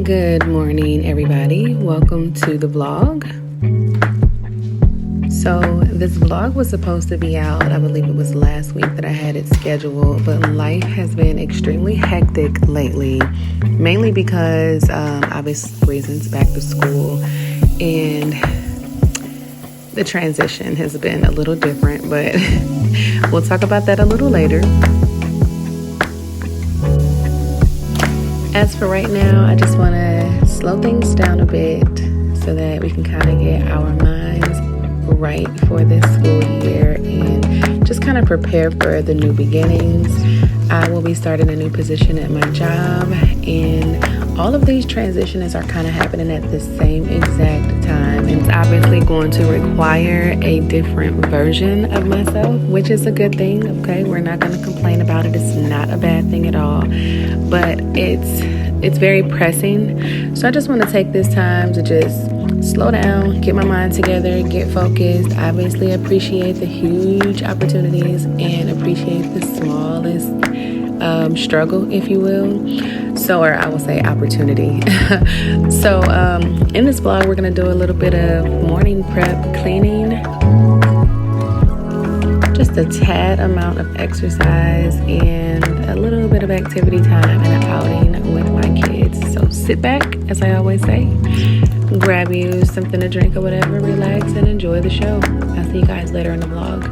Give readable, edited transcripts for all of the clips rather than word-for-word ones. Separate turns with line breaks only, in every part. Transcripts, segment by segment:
Good morning, everybody. Welcome to the vlog. So this vlog was supposed to be out, I believe it was last week that I had it scheduled, but life has been extremely hectic lately, mainly because obvious reasons, back to school, and the transition has been a little different, but we'll talk about that a little later. As for right now, I just want to slow things down a bit so that we can kind of get our minds right for this school year and just kind of prepare for the new beginnings. I will be starting a new position at my job, and all of these transitions are kind of happening at the same exact time, and it's obviously going to require a different version of myself, which is a good thing. Okay, we're not going to complain about it. It's not a bad thing at all, but it's very pressing. So I just want to take this time to just slow down, get my mind together, get focused. Obviously appreciate the huge opportunities and appreciate the smallest struggle, if you will. So, or I will say opportunity. So in this vlog, we're going to do a little bit of morning prep cleaning, just a tad amount of exercise, and a little bit of activity time and an outing with my kids. So sit back, as I always say, grab you something to drink or whatever, relax and enjoy the show. I'll see you guys later in the vlog.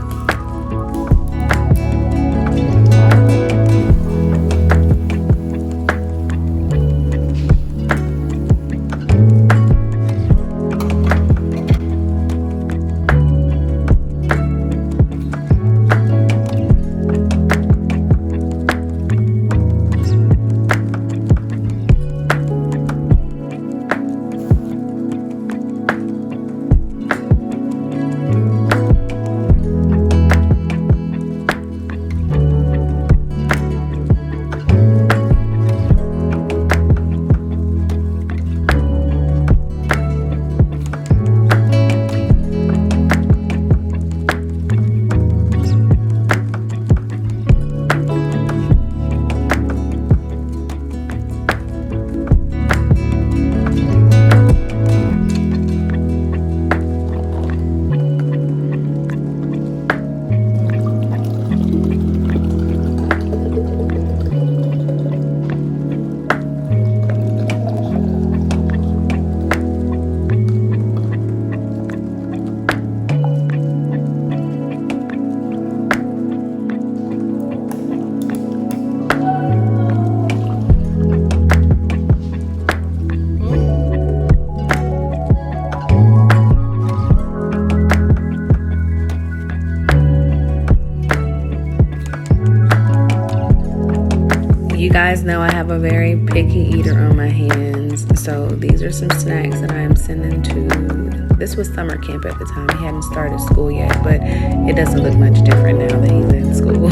You guys know I have a very picky eater on my hands, so these are some snacks that I am sending to, this was summer camp at the time. He hadn't started school yet, but it doesn't look much different now that he's in school.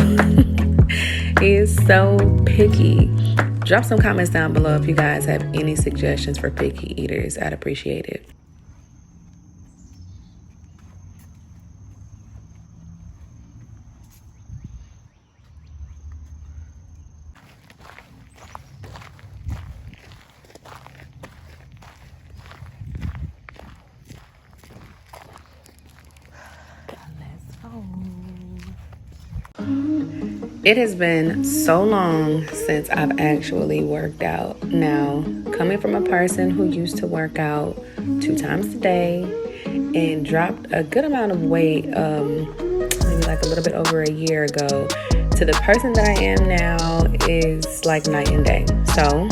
He is so picky. Drop some comments down below if you guys have any suggestions for picky eaters. I'd appreciate it. It has been so long since I've actually worked out. Now, coming from a person who used to work out 2 times a day and dropped a good amount of weight, maybe like a little bit over a year ago, to the person that I am now is like night and day. So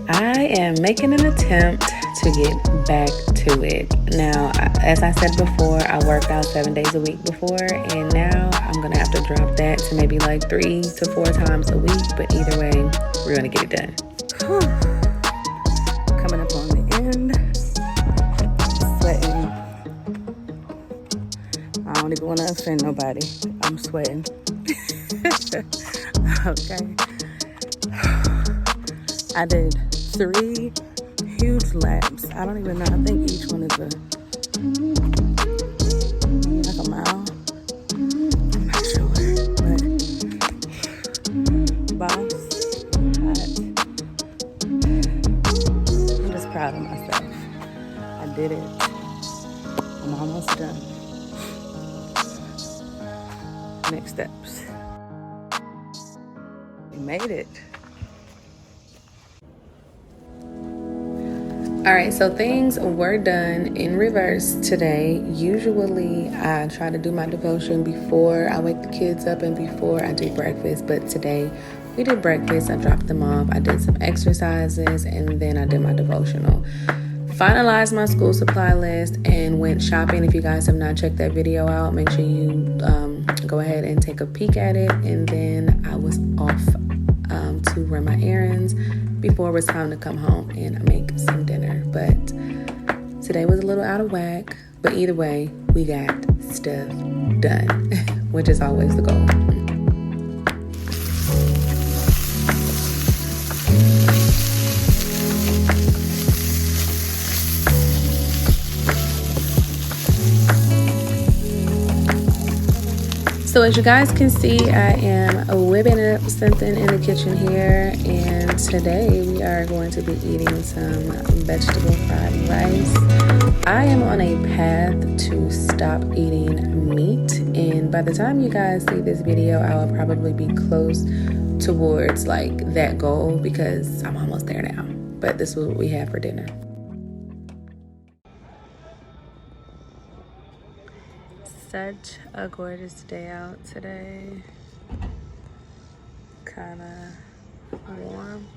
I am making an attempt to get back to it. Now, as I said before, I worked out 7 days a week before, and now I'm gonna have to drop that to maybe like 3 to 4 times a week, but either way, we're gonna get it done. Coming up on the end, sweating. I don't even wanna offend nobody. I'm sweating. Okay. I did 3 huge laps. I don't even know. I think each one is like a mile. I'm not sure. But boss, hot. proud of myself. I did it. I'm almost done. Next steps. We made it. All right, so things were done in reverse today. Usually I try to do my devotion before I wake the kids up and before I do breakfast, but today we did breakfast. I dropped them off. I did some exercises and then I did my devotional. Finalized my school supply list and went shopping. If you guys have not checked that video out, make sure you go ahead and take a peek at it. And then I was off to run my errands before it was time to come home and make some dinner. But today was a little out of whack, but either way, we got stuff done, which is always the goal. So as you guys can see, I am whipping up something in the kitchen here, and today we are going to be eating some vegetable fried rice. I am on a path to stop eating meat, and by the time you guys see this video, I will probably be close towards like that goal because I'm almost there now. But this is what we have for dinner. Such a gorgeous day out today. Kind of warm.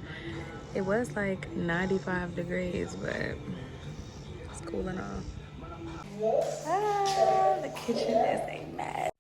It was like 95 degrees, but it's cooling off. The kitchen is a mess.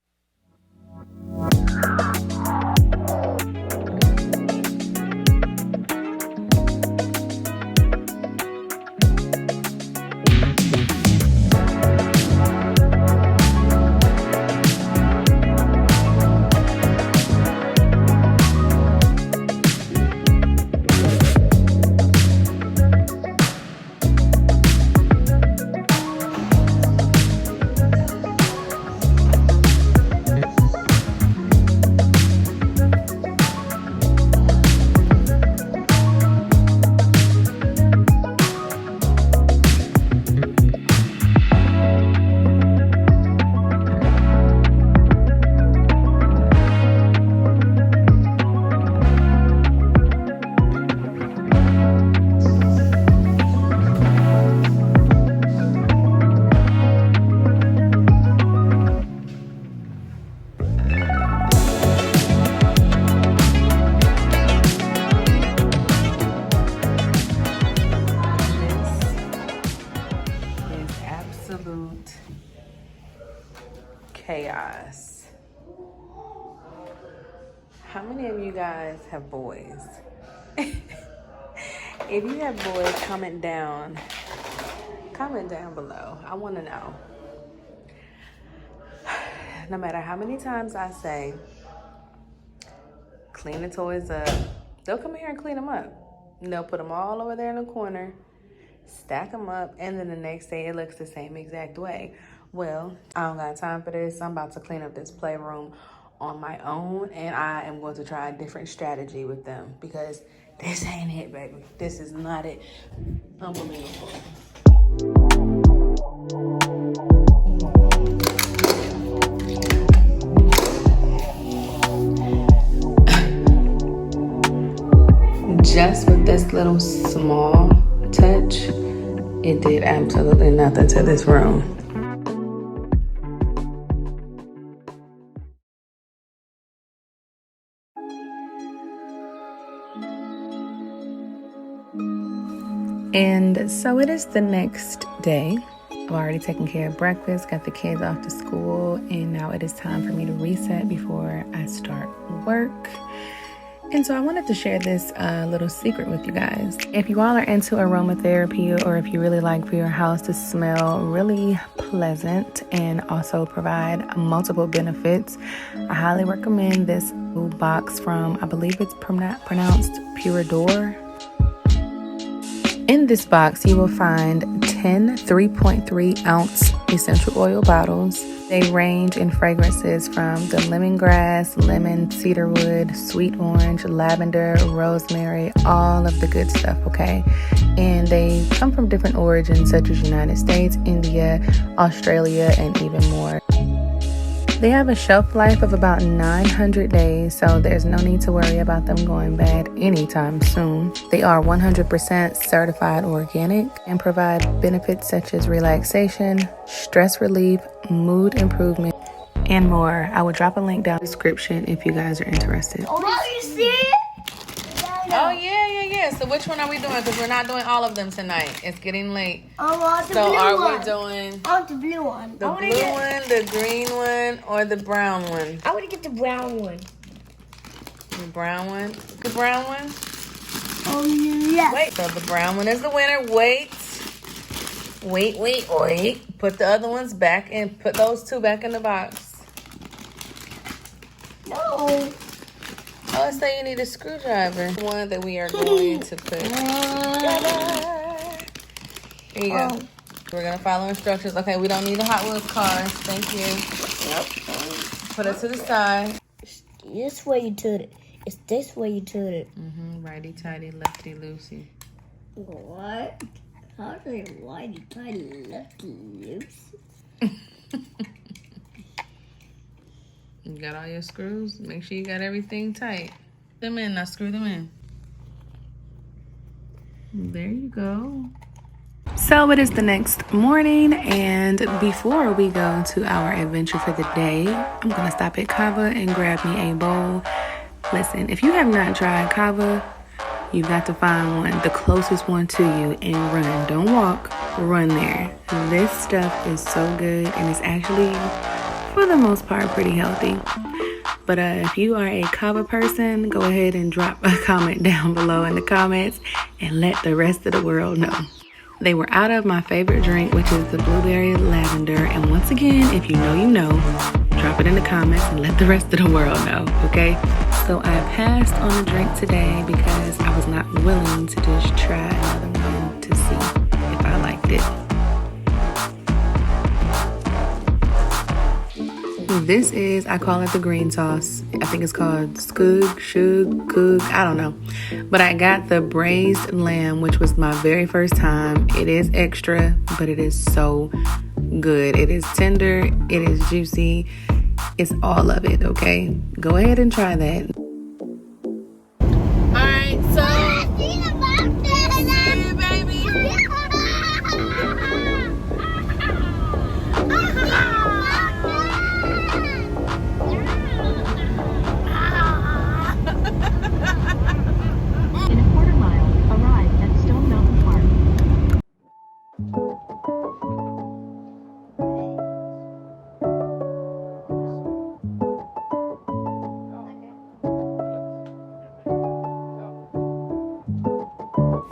Chaos. How many of you guys have boys? If you have boys, comment down below. I want to know. No matter how many times I say clean the toys up, they'll come here and clean them up. And they'll put them all over there in the corner, stack them up, and then the next day it looks the same exact way. Well, I don't got time for this. I'm about to clean up this playroom on my own, and I am going to try a different strategy with them because this ain't it, baby. This is not it. Unbelievable. Just with this little small touch, it did absolutely nothing to this room. And so it is the next day. I've already taken care of breakfast, got the kids off to school, and now it is time for me to reset before I start work. And so I wanted to share this little secret with you guys. If you all are into aromatherapy, or if you really like for your house to smell really pleasant and also provide multiple benefits, I highly recommend this box from, I believe it's pronounced Pure Door. In this box, you will find 10 3.3 ounce essential oil bottles. They range in fragrances from the lemongrass, lemon, cedarwood, sweet orange, lavender, rosemary, all of the good stuff, okay? And they come from different origins such as United States, India, Australia, and even more. They have a shelf life of about 900 days, so there's no need to worry about them going bad anytime soon. They are 100% certified organic and provide benefits such as relaxation, stress relief, mood improvement, and more. I will drop a link down in the description if you guys are interested.
Oh, you see it?
Oh, yeah. So which one are we doing? Because we're not doing all of them tonight. It's getting late.
I want the
so
blue
are
one.
we doing
I want the blue one.
the blue one, the green one, or the brown one?
I want to get the brown one.
The brown one? The brown one?
Oh, yeah.
Wait, so the brown one is the winner. Wait. Put the other ones back and put those two back in the box.
No.
Oh, let's say you need a screwdriver. One that we are going to put together. Here you go. We're going to follow instructions. Okay, we don't need a Hot Wheels car. Thank you.
Yep.
Put it to the side.
This way you turn it. It's this way you turn it.
Righty-tighty, lefty-loosey.
What? How do you righty-tighty, lefty-loosey?
You got all your screws? Make sure you got everything tight. Them in, now screw them in. There you go. So it is the next morning, and before we go to our adventure for the day, I'm gonna stop at Kava and grab me a bowl. Listen, if you have not tried Kava, you got to find one, the closest one to you, and run. Don't walk, run there. This stuff is so good, and it's actually, for the most part, pretty healthy. But if you are a Kava person, go ahead and drop a comment down below in the comments and let the rest of the world know. They were out of my favorite drink, which is the blueberry lavender. And once again, if you know, you know, drop it in the comments and let the rest of the world know, okay? So I passed on the drink today because I was not willing to just try another one to see if I liked it. This is, I call it the green sauce. I think it's called Coog, I don't know. But I got the braised lamb, which was my very first time. It is extra, but it is so good. It is tender, it is juicy. It's all of it, okay? Go ahead and try that. All right, so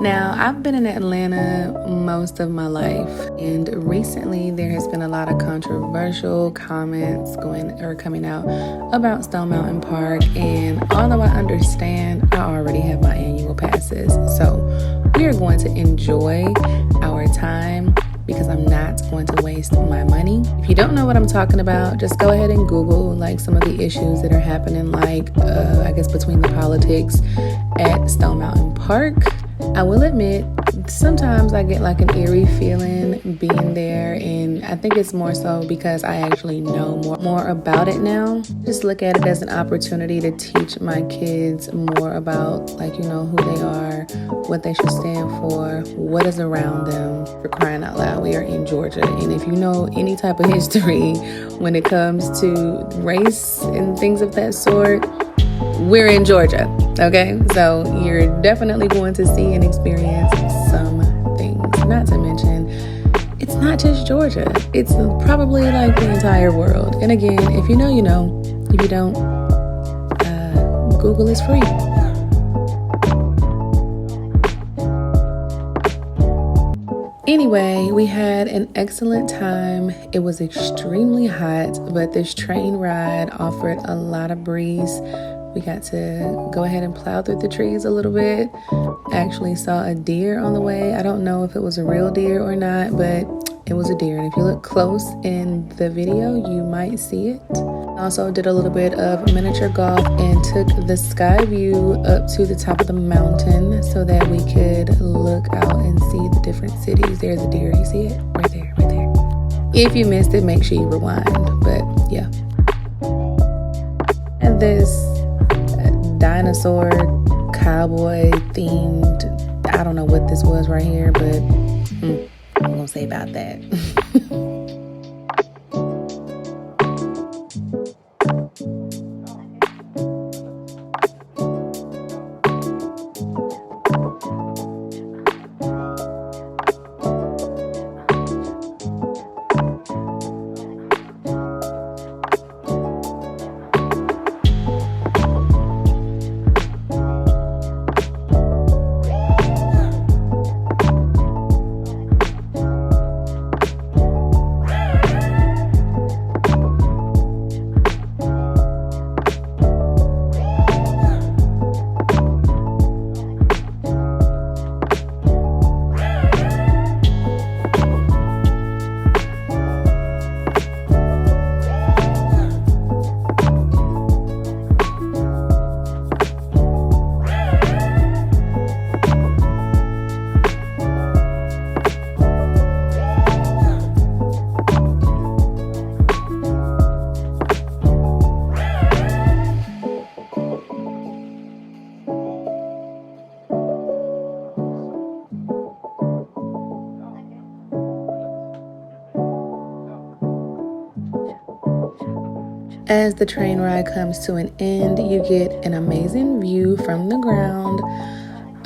now, I've been in Atlanta most of my life, and recently there has been a lot of controversial comments coming out about Stone Mountain Park, and although I understand, I already have my annual passes, so we are going to enjoy our time because I'm not going to waste my money. If you don't know what I'm talking about, just go ahead and Google like some of the issues that are happening, like I guess between the politics at Stone Mountain Park. I will admit, sometimes I get like an eerie feeling being there, and I think it's more so because I actually know more about it now. Just look at it as an opportunity to teach my kids more about, like, you know, who they are, what they should stand for, what is around them. For crying out loud, we are in Georgia, and if you know any type of history when it comes to race and things of that sort, we're in Georgia, okay? So you're definitely going to see and experience some things. Not to mention, it's not just Georgia. It's probably like the entire world. And again, if you know, you know. If you don't, Google is free. Anyway, we had an excellent time. It was extremely hot, but this train ride offered a lot of breeze. We got to go ahead and plow through the trees a little bit. Actually saw a deer on the way. I don't know if it was a real deer or not, but it was a deer. And if you look close in the video, you might see it. Also did a little bit of miniature golf and took the sky view up to the top of the mountain so that we could look out and see the different cities. There's a deer. You see it? Right there, right there. If you missed it, make sure you rewind. But yeah. And this dinosaur cowboy themed, I don't know what this was right here, but I'm gonna say about that. As the train ride comes to an end, you get an amazing view from the ground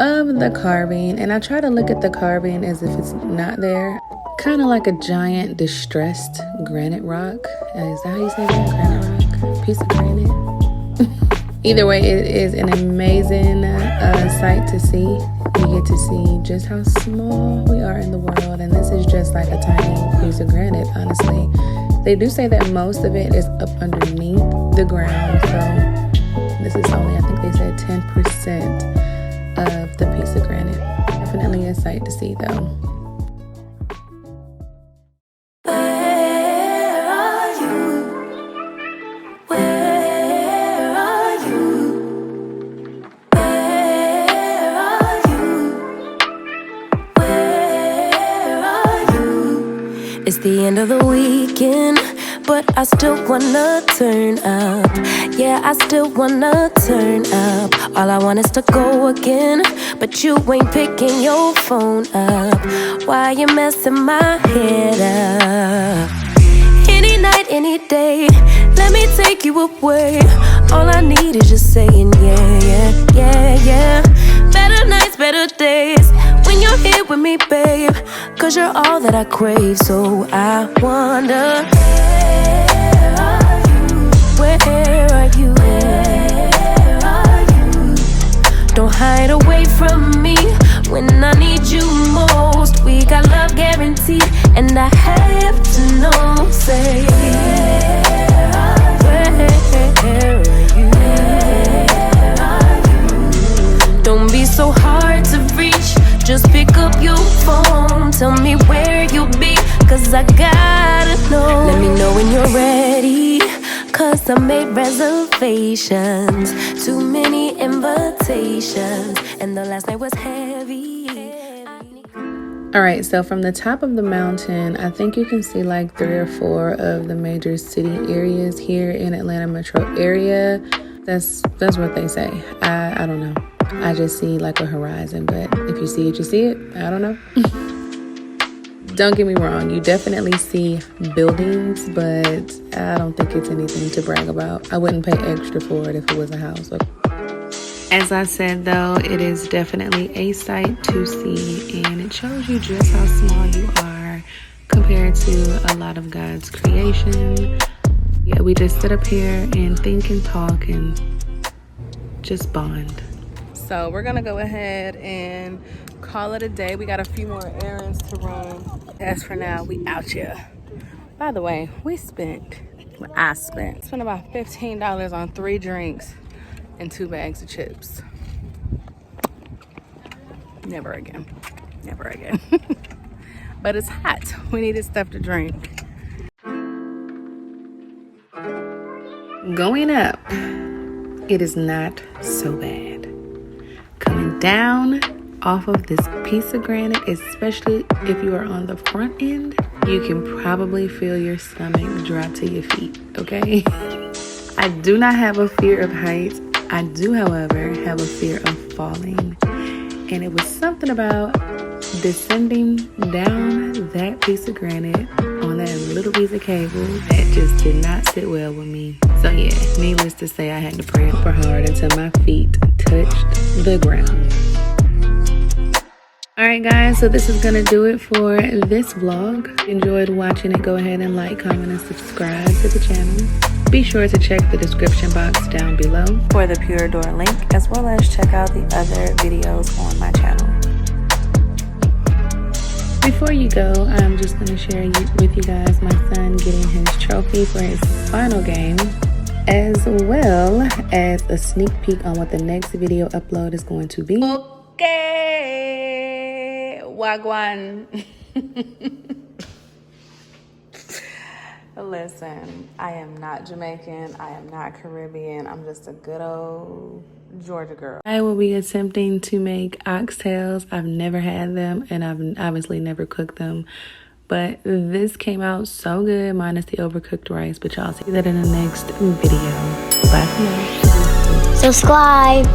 of the carving. And I try to look at the carving as if it's not there. Kind of like a giant distressed granite rock. Is that how you say that? Granite rock? Piece of granite? Either way, it is an amazing sight to see. You get to see just how small we are in the world. And this is just like a tiny piece of granite, honestly. They do say that most of it is up underneath the ground, so this is only, I think they said 10% of the piece of granite. Definitely a sight to see, though.
Where are you? Where are you? Where are you? Where are you? It's the end of the weekend, but I still wanna turn up. Yeah, I still wanna turn up. All I want is to go again, but you ain't picking your phone up. Why you messing my head up? Any night, any day, let me take you away. All I need is just saying yeah, yeah, yeah, yeah. Better nights, better days, when you're here with me, babe. Cause you're all that I crave, so I wonder, where are you? Where are you? Where are you? Don't hide away from me when I need you most. We got love guaranteed, and I have to know, say, where are you? Where are you? Don't be so hard to reach, just pick up your phone. Tell me where you'll be, cause I gotta know. Let me know when you're ready, cause I made reservations. Too many invitations, and the last night was heavy.
All right, so from the top of the mountain, I think you can see like 3 or 4 of the major city areas here in Atlanta metro area. That's what they say. I don't know. I just see like a horizon, but if you see it, you see it. I don't know. Don't get me wrong, you definitely see buildings, but I don't think it's anything to brag about. I wouldn't pay extra for it if it was a house. As I said, though, it is definitely a sight to see, and it shows you just how small you are compared to a lot of God's creation. Yeah, we just sit up here and think and talk and just bond. So we're gonna go ahead and call it a day. We got a few more errands to run. As for now, we out here. By the way, I spent about $15 on 3 drinks and 2 bags of chips. Never again. but it's hot. We needed stuff to drink. Going up, it is not so bad. Coming down off of this piece of granite, especially if you are on the front end, you can probably feel your stomach drop to your feet, okay? I do not have a fear of heights. I do, however, have a fear of falling. And it was something about descending down that piece of granite on that little piece of cable that just did not sit well with me. So yeah, needless to say, I had to pray super hard until my feet touched the ground. Alright guys, so this is gonna do it for this vlog. If you enjoyed watching it, go ahead and like, comment, and subscribe to the channel. Be sure to check the description box down below for the Pure Door link, as well as check out the other videos on my channel. Before you go, I'm just going to share with you guys my son getting his trophy for his final game, as well as a sneak peek on what the next video upload is going to be. Okay, wagwan. Listen, I am not Jamaican, I am not Caribbean, I'm just a good old Georgia girl. I will be attempting to make oxtails. I've never had them, and I've obviously never cooked them, but this came out so good, minus the overcooked rice, but y'all see that in the next video. Bye for now.
Subscribe.